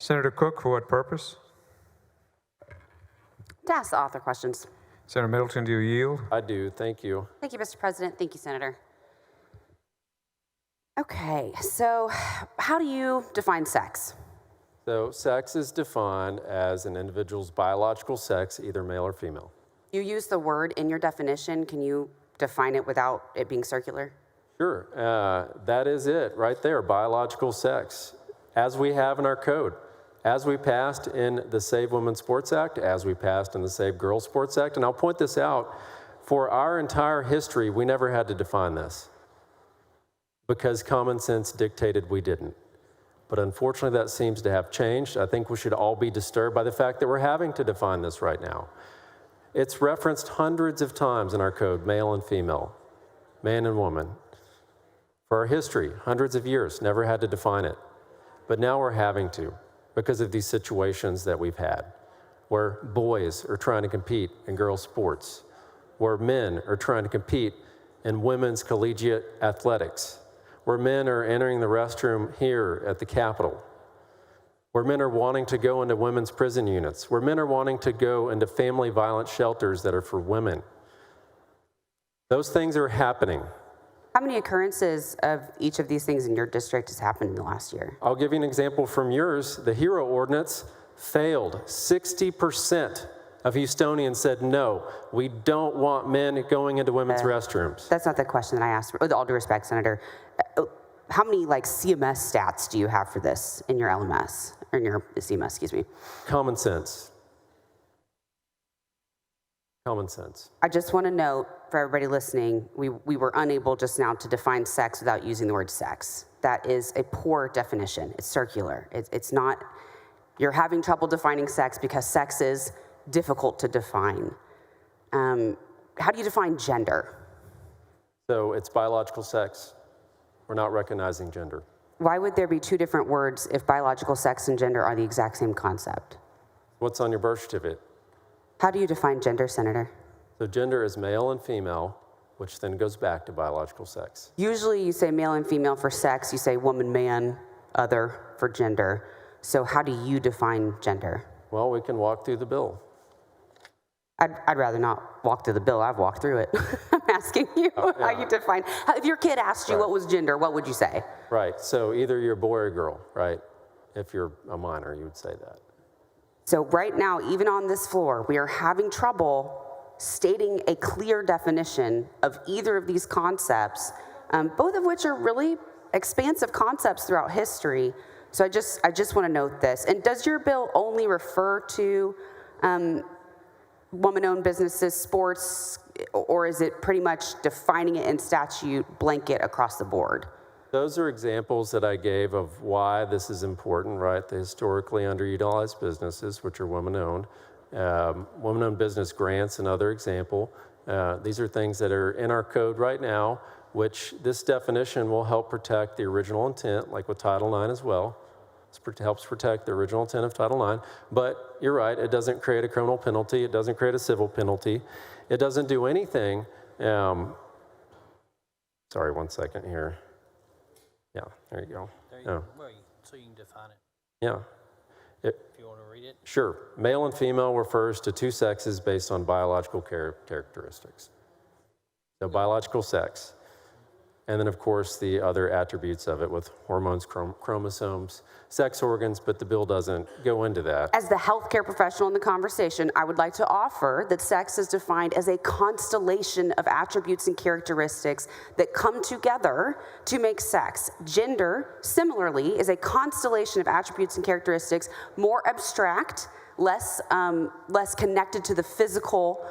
Senator Cook, for what purpose? To ask the author questions. Senator Middleton, do you yield? I do. Thank you. Thank you, Mr. President. Thank you, Senator. Okay, so how do you define sex? So sex is defined as an individual's biological sex, either male or female. You use the word in your definition. Can you define it without it being circular? Sure. That is it right there, biological sex, as we have in our code, as we passed in the Save Women's Sports Act, as we passed in the Save Girls Sports Act. And I'll point this out, for our entire history, we never had to define this because common sense dictated we didn't. But unfortunately, that seems to have changed. I think we should all be disturbed by the fact that we're having to define this right now. It's referenced hundreds of times in our code, male and female, man and woman. For our history, hundreds of years, never had to define it. But now we're having to because of these situations that we've had, where boys are trying to compete in girls' sports, where men are trying to compete in women's collegiate athletics, where men are entering the restroom here at the Capitol, where men are wanting to go into women's prison units, where men are wanting to go into family violence shelters that are for women. Those things are happening. How many occurrences of each of these things in your district has happened in the last year? I'll give you an example from yours. The HERO ordinance failed. 60% of Houstonians said, no, we don't want men going into women's restrooms. That's not the question that I asked. With all due respect, Senator, how many CMS stats do you have for this in your LMS, or in your CMS, excuse me? Common sense. Common sense. I just want to note for everybody listening, we were unable just now to define sex without using the word sex. That is a poor definition. It's circular. It's not, you're having trouble defining sex because sex is difficult to define. How do you define gender? So it's biological sex. We're not recognizing gender. Why would there be two different words if biological sex and gender are the exact same concept? What's on your birth certificate? How do you define gender, Senator? So gender is male and female, which then goes back to biological sex. Usually you say male and female for sex, you say woman, man, other for gender. So how do you define gender? Well, we can walk through the bill. I'd rather not walk through the bill. I've walked through it. I'm asking you how you define. If your kid asked you what was gender, what would you say? Right. So either you're a boy or a girl, right? If you're a minor, you would say that. So right now, even on this floor, we are having trouble stating a clear definition of either of these concepts, both of which are really expansive concepts throughout history. So I just want to note this. And does your bill only refer to woman-owned businesses, sports, or is it pretty much defining it in statute blanket across the board? Those are examples that I gave of why this is important, right? The historically underutilized businesses, which are women-owned. Women-owned business grants, another example. These are things that are in our code right now, which this definition will help protect the original intent, like with Title IX as well. It helps protect the original intent of Title IX. But you're right, it doesn't create a criminal penalty. It doesn't create a civil penalty. It doesn't do anything. Sorry, 1 second here. Yeah, there you go. So you can define it. Yeah. If you want to read it. Sure. Male and female refers to two sexes based on biological characteristics. So biological sex. And then, of course, the other attributes of it with hormones, chromosomes, sex organs, but the bill doesn't go into that. As the healthcare professional in the conversation, I would like to offer that sex is defined as a constellation of attributes and characteristics that come together to make sex. Gender, similarly, is a constellation of attributes and characteristics, more abstract, less connected to the physical,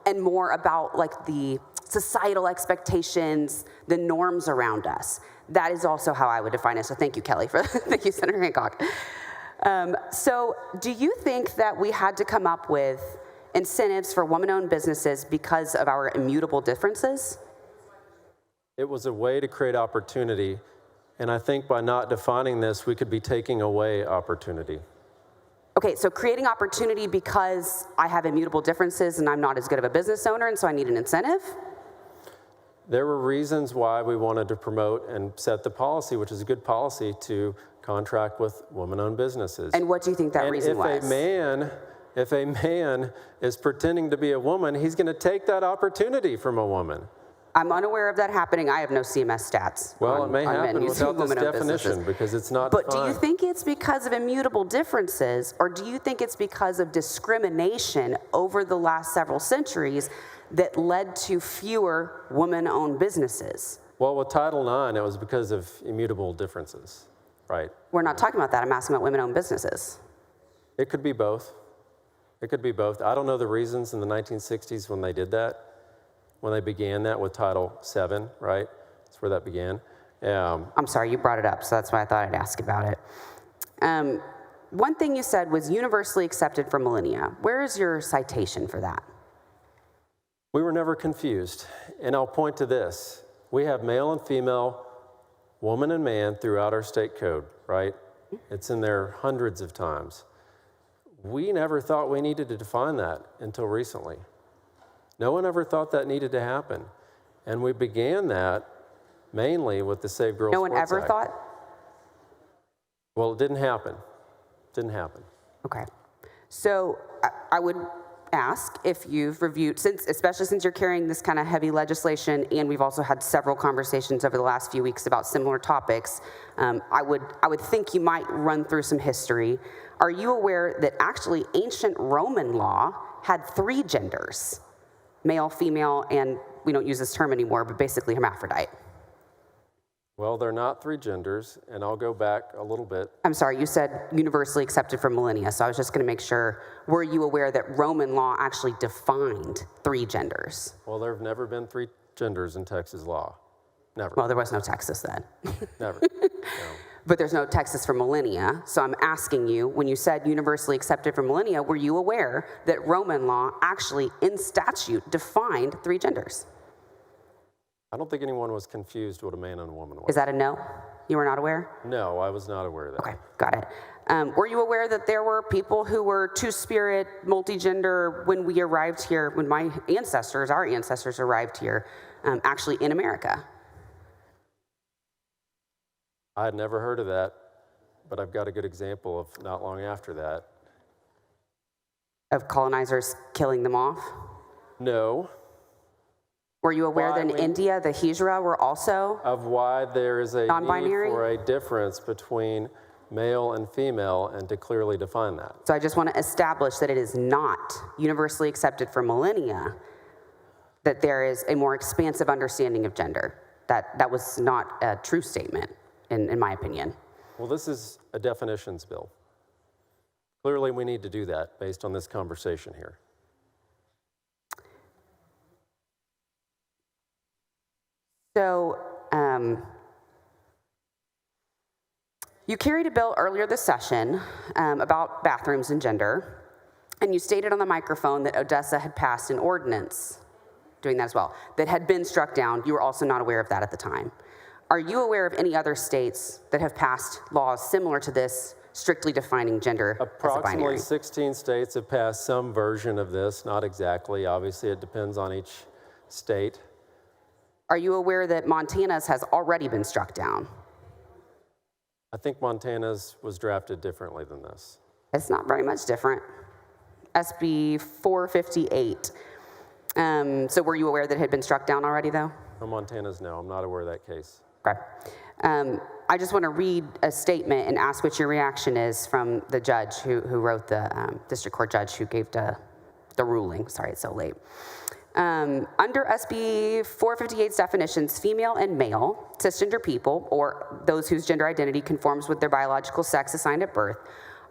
and more about the societal expectations, the norms around us. That is also how I would define it. So thank you, Kelly, thank you, Senator Hancock. So do you think that we had to come up with incentives for woman-owned businesses because of our immutable differences? It was a way to create opportunity, and I think by not defining this, we could be taking away opportunity. Okay, so creating opportunity because I have immutable differences and I'm not as good of a business owner, and so I need an incentive? there were reasons why we wanted to promote and set the policy, which is a good policy, to contract with woman-owned businesses. And what do you think that reason was? If a man is pretending to be a woman, he's going to take that opportunity from a woman. I'm unaware of that happening. I have no CMS stats. Well, on, it may on men happen using without this women-owned definition businesses. because it's not But do you defined. think it's because of immutable differences, or do you think it's because of discrimination over the last several centuries that led to fewer women-owned businesses? Well, with Title IX, it was because of immutable differences, right? We're not talking about that. I'm asking about women-owned businesses. It could be both. It could be both. I don't know the reasons in the 1960s when they did that, when they began that with Title VII, right? That's where that began. I'm sorry, you brought it up, so that's why I thought I'd ask about it. One thing you said was universally accepted for millennia. Where is your citation for that? We were never confused. And I'll point to this. We have male and female, woman and man throughout our state code, right? It's in there hundreds of times. We never thought we needed to define that until recently. No one ever thought that needed to happen. And we began that mainly with the Save Girls No one Sports ever Act. thought? Well, it didn't happen. Didn't happen. Okay. So I would ask if you've reviewed, especially since you're carrying this kind of heavy legislation, and we've also had several conversations over the last few weeks about similar topics, I would think you might run through some history. Are you aware that actually ancient Roman law had 3 genders? Male, female, and we don't use this term anymore, but basically hermaphrodite. Well, they're not 3 genders, and I'll go back a little bit. I'm sorry, you said universally accepted for millennia, so I was just going to make sure, were you aware that Roman law actually defined 3 genders? Well, there have never been 3 genders in Texas law. Never. Well, there was no Texas then. Never. No. But there's no Texas for millennia, so I'm asking you, when you said universally accepted for millennia, were you aware that Roman law actually, in statute, defined 3 genders? I don't think anyone was confused what a man and a woman was. Is that a no? You were not aware? No, I was not aware of that. Okay, got it. Were you aware that there were people who were two-spirit, multi-gender when we arrived here, when my ancestors, our ancestors arrived here, actually in America? I had never heard of that, but I've got a good example of not long after that. Of colonizers killing them off? No. Were you aware Why that in India, the Hijra were also? Of why there is a need Non-binary? for a difference between male and female and to clearly define that. So I just want to establish that it is not universally accepted for millennia that there is a more expansive understanding of gender. That was not a true statement, in my opinion. Well, this is a definitions bill. Clearly, we need to do that based on this conversation here. So, you carried a bill earlier this session about bathrooms and gender, and you stated on the microphone that Odessa had passed an ordinance doing that as well, that had been struck down. You were also not aware of that at the time. Are you aware of any other states that have passed laws similar to this, strictly defining gender as a Approximately binary? 16 states have passed some version of this, not exactly. Obviously, it depends on each state. Are you aware that Montana's has already been struck down? I think Montana's was drafted differently than this. It's not very much different. SB 458. So were you aware that it had been struck down already, though? No, Montana's, no. I'm not aware of that case. Okay. I just want to read a statement and ask what your reaction is from the judge who wrote the district court judge who gave the ruling. Sorry, it's so late. Under SB 458's definitions, female and male, cisgender people, or those whose gender identity conforms with their biological sex assigned at birth,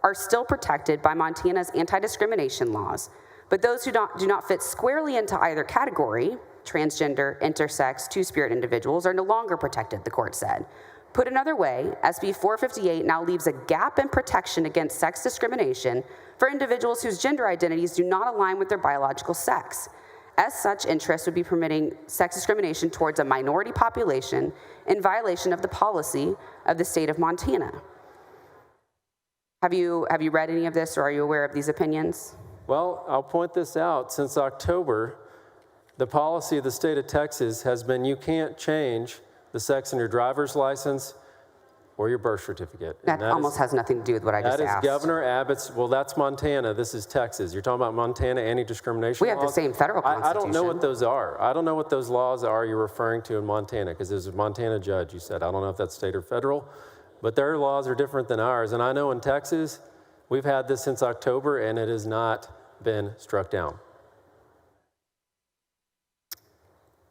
are still protected by Montana's anti-discrimination laws. But those who do not fit squarely into either category, transgender, intersex, two-spirit individuals, are no longer protected, the court said. Put another way, SB 458 now leaves a gap in protection against sex discrimination for individuals whose gender identities do not align with their biological sex. As such, interest would be permitting sex discrimination towards a minority population in violation of the policy of the state of Montana. Have you read any of this, or are you aware of these opinions? Well, I'll point this out. Since October, The policy of the state of Texas has been you can't change the sex in your driver's license or your birth certificate. That almost has nothing to do with what I just That is asked. Governor Abbott's, well, that's Montana, this is Texas. You're talking about Montana anti-discrimination We have the laws? same federal I don't know constitution. what those are. I don't know what those laws are you're referring to in Montana, because there's a Montana judge, you said. I don't know if that's state or federal, but their laws are different than ours. And I know in Texas, we've had this since October, and it has not been struck down.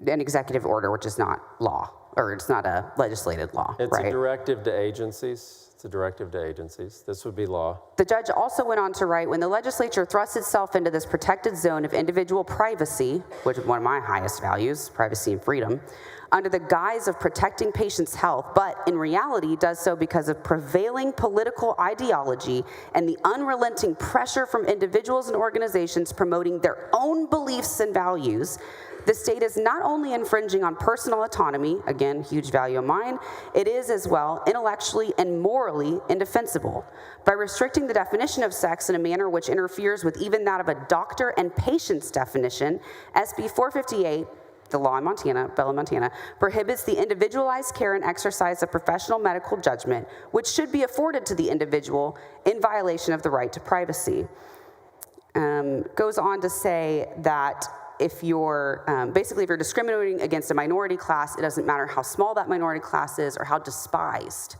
An executive order, which is not law, or it's not a legislated law, It's right? a directive to agencies. It's a directive to agencies. This would be law. The judge also went on to write, when the legislature thrusts itself into this protected zone of individual privacy, which is one of my highest values, privacy and freedom, under the guise of protecting patients' health, but in reality does so because of prevailing political ideology and the unrelenting pressure from individuals and organizations promoting their own beliefs and values, the state is not only infringing on personal autonomy, again, huge value of mine, it is as well intellectually and morally indefensible. By restricting the definition of sex in a manner which interferes with even that of a doctor and patient's definition, SB 458, the law in Montana, Bella, Montana, prohibits the individualized care and exercise of professional medical judgment, which should be afforded to the individual in violation of the right to privacy. Goes on to say that if you're, basically if you're discriminating against a minority class, it doesn't matter how small that minority class is or how despised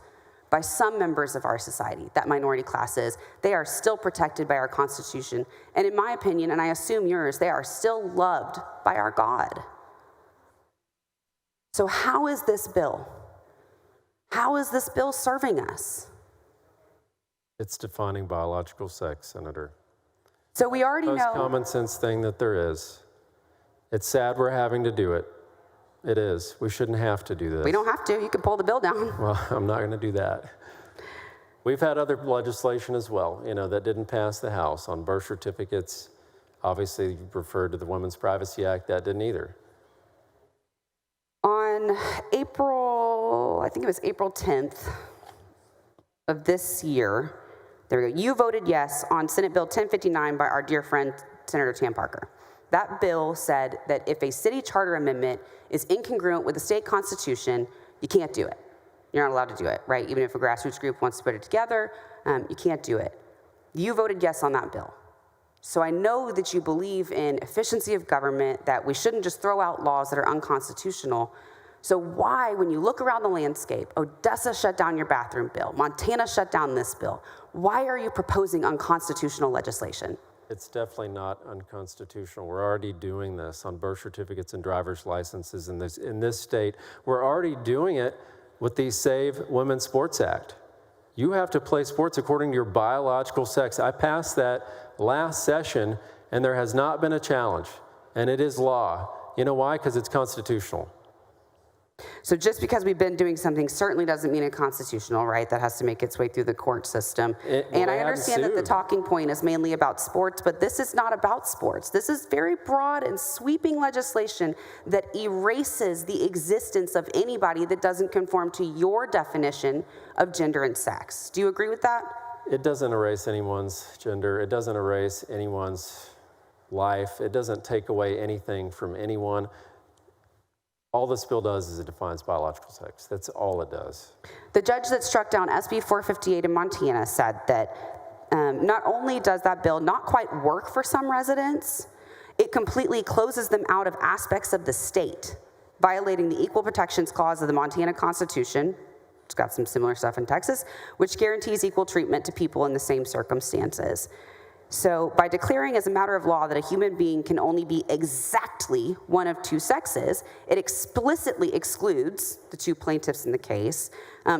by some members of our society that minority class is, they are still protected by our Constitution. And in my opinion, and I assume yours, they are still loved by our God. So how is this bill? How is this bill serving us? It's defining biological sex, Senator. So we already Most know. common sense thing that there is. It's sad we're having to do it. It is. We shouldn't have to do this. We don't have to. You can pull the bill down. Well, I'm not going to do that. We've had other legislation as well, that didn't pass the House on birth certificates. Obviously, you referred to the Women's Privacy Act. That didn't either. On April 10th of this year, there we go, you voted yes on Senate Bill 1059 by our dear friend, Senator Tam Parker. That bill said that if a city charter amendment is incongruent with the state constitution, you can't do it. You're not allowed to do it, right? Even if a grassroots group wants to put it together, you can't do it. You voted yes on that bill. So I know that you believe in efficiency of government, that we shouldn't just throw out laws that are unconstitutional. So why, when you look around the landscape, Odessa shut down your bathroom bill, Montana shut down this bill, why are you proposing unconstitutional legislation? It's definitely not unconstitutional. We're already doing this on birth certificates and driver's licenses in this state. We're already doing it with the Save Women's Sports Act. You have to play sports according to your biological sex. I passed that last session, and there has not been a challenge, and it is law. You know why? Because it's constitutional. So just because we've been doing something certainly doesn't mean it's constitutional, right? That has to make its way through the court system. And I understand that the talking point is mainly about sports, but this is not about sports. This is very broad and sweeping legislation that erases the existence of anybody that doesn't conform to your definition of gender and sex. Do you agree with that? It doesn't erase anyone's gender. It doesn't erase anyone's life. It doesn't take away anything from anyone. All this bill does is it defines biological sex. That's all it does. The judge that struck down SB 458 in Montana said that not only does that bill not quite work for some residents, it completely closes them out of aspects of the state, violating the Equal Protections Clause of the Montana Constitution. It's got some similar stuff in Texas, which guarantees equal treatment to people in the same circumstances. So by declaring as a matter of law that a human being can only be exactly one of two sexes, it explicitly excludes the two plaintiffs in the case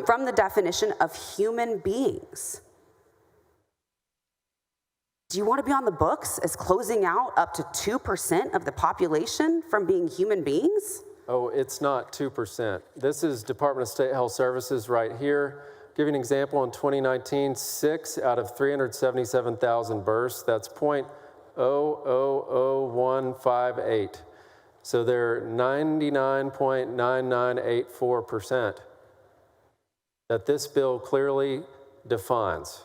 from the definition of human beings. Do you want to be on the books as closing out up to 2% of the population from being human beings? Oh, it's not 2%. This is Department of State Health Services right here. Give you an example, in 2019, 6 out of 377,000 births, that's 0.000158. So they're 99.9984% that this bill clearly defines.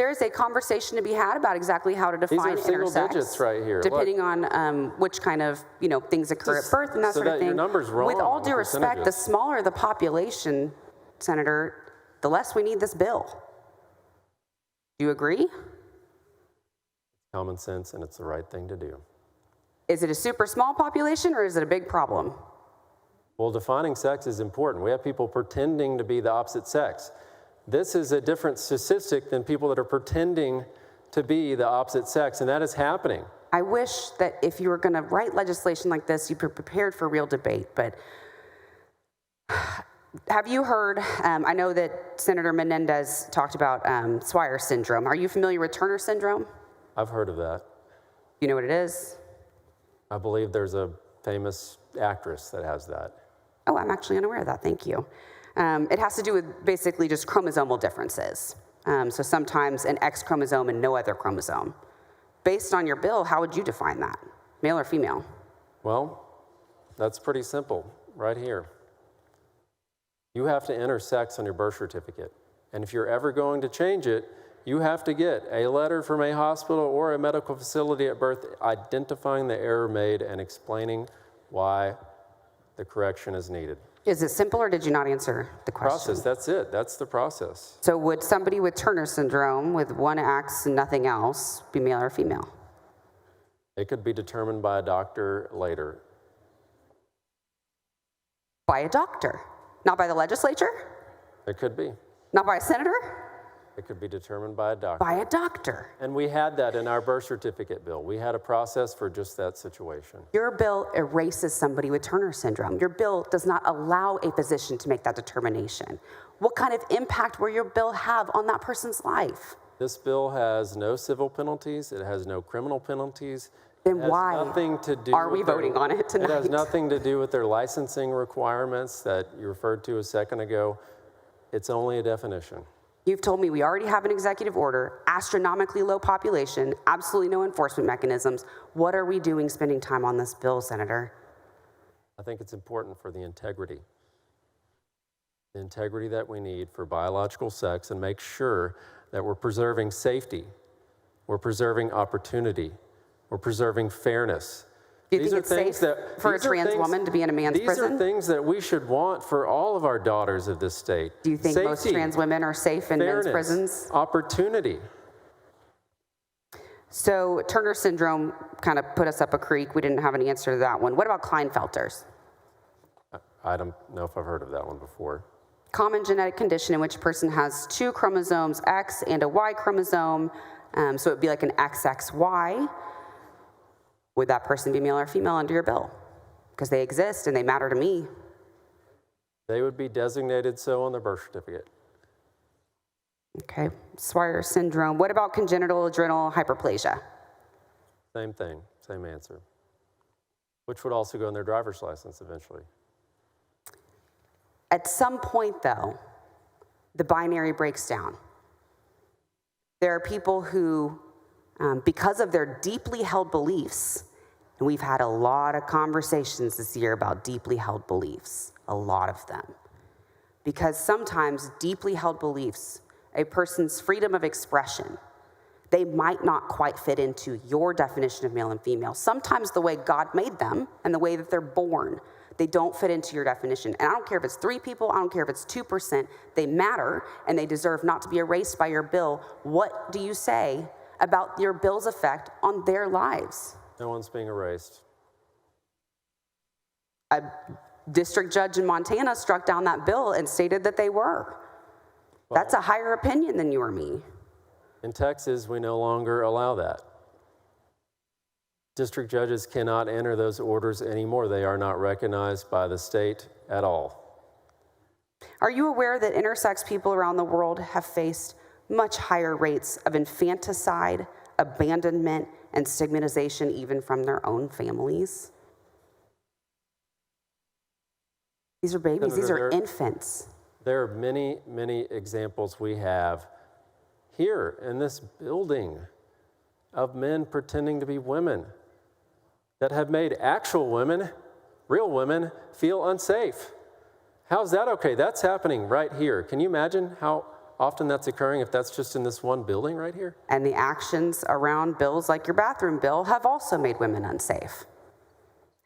There is a conversation to be had about exactly how to define These are single intersex, digits right here. depending on which kind of things occur at birth and that so sort of that thing. your number's wrong With all on due respect, the percentages. smaller the population, Senator, the less we need this bill. Do you agree? Common sense, and it's the right thing to do. Is it a super small population or is it a big problem? Well, defining sex is important. We have people pretending to be the opposite sex. This is a different statistic than people that are pretending to be the opposite sex, and that is happening. I wish that if you were going to write legislation like this, you'd be prepared for real debate. But have you heard, I know that Senator Menendez talked about Swire syndrome. Are you familiar with Turner syndrome? I've heard of that. You know what it is? I believe there's a famous actress that has that. Oh, I'm actually unaware of that. Thank you. It has to do with basically just chromosomal differences. So sometimes an X chromosome and no other chromosome. Based on your bill, how would you define that? Male or female? Well, that's pretty simple right here. You have to enter sex on your birth certificate. And if you're ever going to change it, you have to get a letter from a hospital or a medical facility at birth identifying the error made and explaining why the correction is needed. Is it simple or did you not answer the question? Process, that's it. That's the process. So would somebody with Turner syndrome with one X and nothing else be male or female? It could be determined by a doctor later. By a doctor, not by the legislature, It could be. not by a senator, It could be determined by a doctor. by a doctor. And we had that in our birth certificate bill. We had a process for just that situation. Your bill erases somebody with Turner syndrome. Your bill does not allow a physician to make that determination. What kind of impact will your bill have on that person's life? This bill has no civil penalties. It has no criminal penalties. Then It has why nothing to do are we with their- voting on it tonight? It has nothing to do with their licensing requirements that you referred to a second ago. It's only a definition. You've told me we already have an executive order, astronomically low population, absolutely no enforcement mechanisms. What are we doing spending time on this bill, Senator? I think it's important for the integrity that we need for biological sex, and make sure that we're preserving safety, we're preserving opportunity, we're preserving fairness. Do you These think are it's things safe that- for a these are trans things- woman to be in a man's These prison? are things that we should want for all of our daughters of this state. Do you think most Safety, trans women are safe in men's fairness, prisons? opportunity. So Turner syndrome kind of put us up a creek. We didn't have an answer to that one. What about Klinefelter's? I don't know if I've heard of that one before. Common genetic condition in which a person has two chromosomes, X and a Y chromosome. So it'd be like an XXY. Would that person be male or female under your bill? Because they exist and they matter to me. They would be designated so on their birth certificate. Okay, Swire syndrome. What about congenital adrenal hyperplasia? Same thing, same answer. Which would also go in their driver's license eventually. At some point, though, the binary breaks down. There are people who, because of their deeply held beliefs, and we've had a lot of conversations this year about deeply held beliefs, a lot of them. Because sometimes deeply held beliefs, a person's freedom of expression, they might not quite fit into your definition of male and female. Sometimes the way God made them and the way that they're born, they don't fit into your definition. And I don't care if it's 3 people, I don't care if it's 2%, they matter and they deserve not to be erased by your bill. What do you say about your bill's effect on their lives? No one's being erased. A district judge in Montana struck down that bill and stated that they were. That's a higher opinion than you or me. In Texas, we no longer allow that. District judges cannot enter those orders anymore. They are not recognized by the state at all. Are you aware that intersex people around the world have faced much higher rates of infanticide, abandonment, and stigmatization even from their own families? These are babies, these are infants. There are many, many examples we have here in this building of men pretending to be women that have made actual women, real women, feel unsafe. How's that okay? That's happening right here. Can you imagine how often that's occurring if that's just in this one building right here? And the actions around bills like your bathroom bill have also made women unsafe,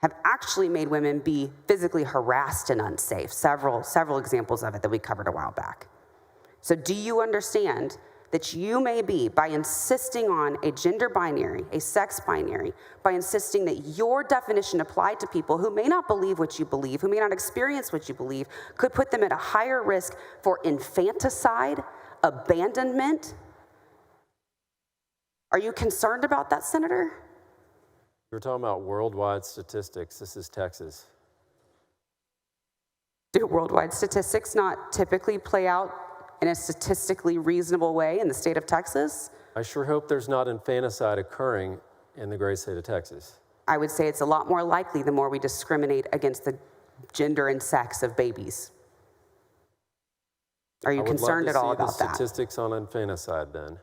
have actually made women be physically harassed and unsafe. Several examples of it that we covered a while back. So do you understand that you may be, by insisting on a gender binary, a sex binary, by insisting that your definition applied to people who may not believe what you believe, who may not experience what you believe, could put them at a higher risk for infanticide, abandonment? Are you concerned about that, Senator? You're talking about worldwide statistics. This is Texas. Do worldwide statistics not typically play out in a statistically reasonable way in the state of Texas? I sure hope there's not infanticide occurring in the great state of Texas. I would say it's a lot more likely the more we discriminate against the gender and sex of babies. Are you concerned at all about I would love to see the that? statistics on infanticide then.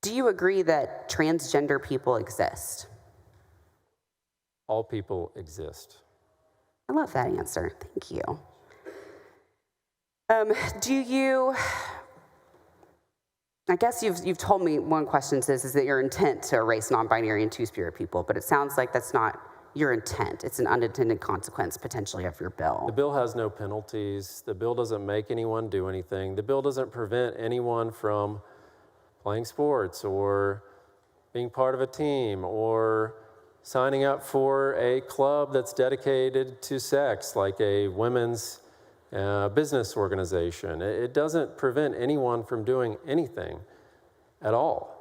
Do you agree that transgender people exist? All people exist. I love that answer. Thank you. I guess you've told me one question is that your intent to erase non-binary and two-spirit people, but it sounds like that's not your intent. It's an unintended consequence potentially of your bill. The bill has no penalties. The bill doesn't make anyone do anything. The bill doesn't prevent anyone from playing sports or being part of a team or signing up for a club that's dedicated to sex, like a women's business organization. It doesn't prevent anyone from doing anything at all.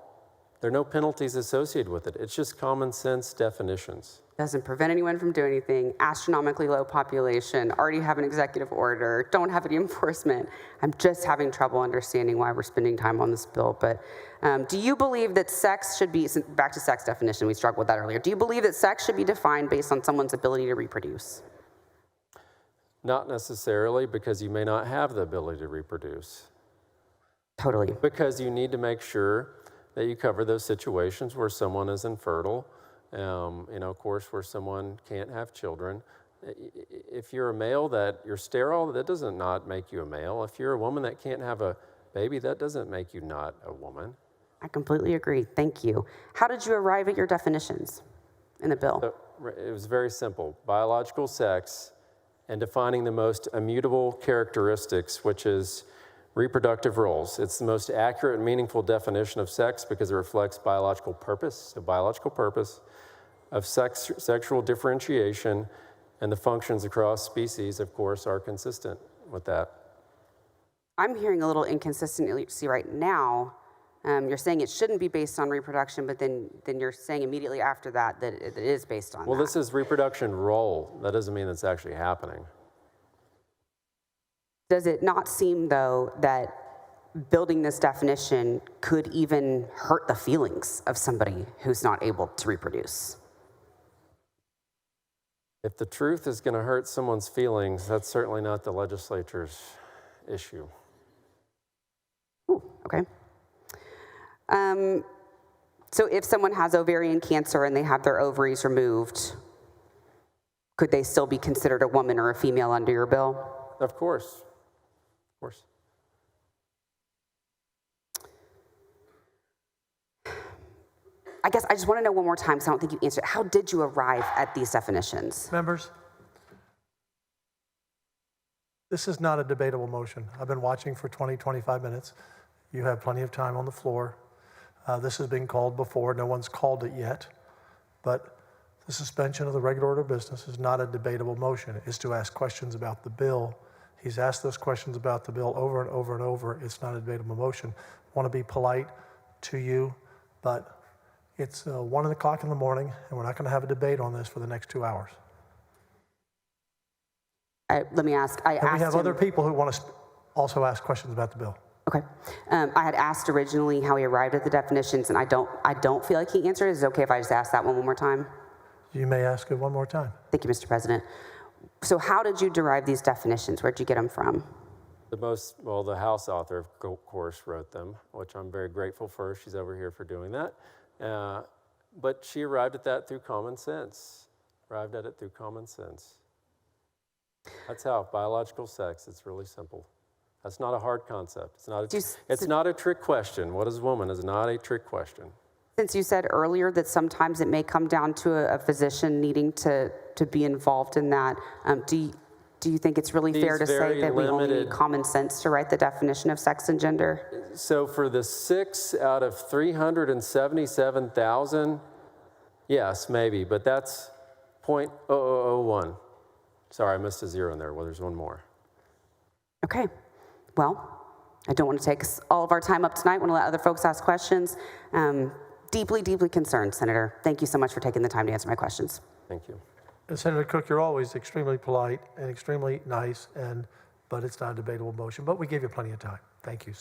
There are no penalties associated with it. It's just common sense definitions. Doesn't prevent anyone from doing anything, astronomically low population, already have an executive order, don't have any enforcement. I'm just having trouble understanding why we're spending time on this bill. But do you believe that sex should be, back to sex definition, we struggled with that earlier. Do you believe that sex should be defined based on someone's ability to reproduce? Not necessarily, because you may not have the ability to reproduce. Totally. Because you need to make sure that you cover those situations where someone is infertile, of course, where someone can't have children. If you're a male that you're sterile, that doesn't not make you a male. If you're a woman that can't have a baby, that doesn't make you not a woman. I completely agree. Thank you. How did you arrive at your definitions in the bill? So, it was very simple. Biological sex and defining the most immutable characteristics, which is reproductive roles. It's the most accurate and meaningful definition of sex because it reflects biological purpose, the biological purpose of sexual differentiation, and the functions across species, of course, are consistent with that. I'm hearing a little inconsistency right now. You're saying it shouldn't be based on reproduction, but then you're saying immediately after that it is based on Well, that. this is reproduction role. That doesn't mean it's actually happening. Does it not seem, though, that building this definition could even hurt the feelings of somebody who's not able to reproduce? If the truth is going to hurt someone's feelings, that's certainly not the legislature's issue. Ooh, okay. So if someone has ovarian cancer and they have their ovaries removed, could they still be considered a woman or a female under your bill? Of course. Of course. I guess I just want to know one more time, because I don't think you answered. How did you arrive at these definitions? Members, this is not a debatable motion. I've been watching for 20, 25 minutes. You have plenty of time on the floor. This has been called before. No one's called it yet. But the suspension of the regular order of business is not a debatable motion. It's to ask questions about the bill. He's asked those questions about the bill over and over and over. It's not a debatable motion. I want to be polite to you, but it's 1 o'clock in the morning, and we're not going to have a debate on this for the next 2 hours. Let me ask. And we have other people who want to also ask questions about the bill. Okay. I had asked originally how he arrived at the definitions, and I don't feel like he answered. Is it okay if I just ask that one more time? You may ask it one more time. Thank you, Mr. President. So how did you derive these definitions? Where'd you get them from? The House author, of course, wrote them, which I'm very grateful for. She's over here for doing that. But she arrived at that through common sense. Arrived at it through common sense. That's how, biological sex, it's really simple. That's not a hard concept. Do you It's not a trick question. What is woman is not a trick question. Since you said earlier that sometimes it may come down to a physician needing to be involved in that, do you think it's really fair to say very that we only limited- need common sense to write the definition of sex and gender? So for the 6 out of 377,000, yes, maybe, but that's 0.0001. Sorry, I missed a zero in there. Well, there's one more. Okay, well, I don't want to take all of our time up tonight. I want to let other folks ask questions. Deeply, deeply concerned, Senator. Thank you so much for taking the time to answer my questions. Thank you. And Senator Cook, you're always extremely polite and extremely nice, but it's not a debatable motion. But we gave you plenty of time. Thank you.